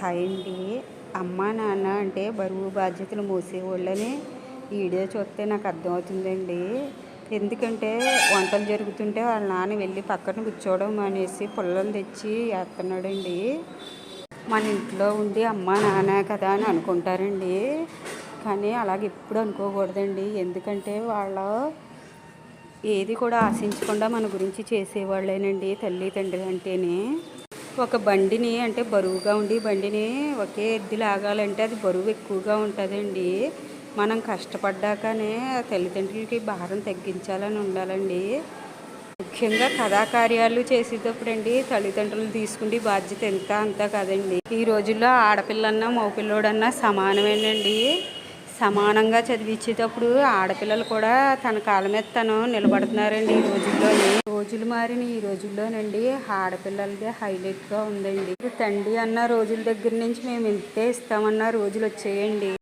Hi అండి. అమ్మ నాన్న అంటే బరువు బాధ్యతలు మోసేవాళ్ళని ఈ వీడియో చూస్తే నాకు అర్థమవుతుందండి. ఎందుకంటే వంటలు జరుగుతుంటే వాళ్ళ నాన్న వెళ్ళి పక్కన కూర్చోవడం అనేసి పుల్లలు తెచ్చి వేస్తున్నాడండి. మన ఇంట్లో ఉండి అమ్మ నాన్న కదా అని అనుకుంటారండి, కానీ అలాగే ఎప్పుడు అనుకోకూడదండి. ఎందుకంటే వాళ్ళు ఏది కూడా ఆశించకుండా మన గురించి చేసేవాళ్ళేనండి తల్లిదండ్రులు అంటేనే. ఒక బండిని అంటే బరువుగా ఉండి బండిని ఒకే ఎద్దు లాగాలంటే అది బరువు ఎక్కువగా ఉంటుందండి. మనం కష్టపడ్డాకనే తల్లిదండ్రులకి భారం తగ్గించాలని ఉండాలండి. ముఖ్యంగా కథాకార్యాలు చేసేటప్పుడండి తల్లిదండ్రులు తీసుకుంటే బాధ్యత ఎంత అంతా కదండి. ఈ రోజుల్లో ఆడపిల్లన్నా మగపిల్లోడన్నా సమానమేనండి. సమానంగా చదివించేటప్పుడు ఆడపిల్లలు కూడా తన కాళ్ళ మీద తను నిలబడుతున్నారండి. ఈ రోజుల్లోని రోజులు మారిన ఈ రోజుల్లోనండి ఆడపిల్లలదే హైలైట్గా ఉందండి. తండ్రి అన్న రోజుల దగ్గర నుంచి మేము ఇంతే ఇస్తామన్న రోజులు వచ్చేయండి.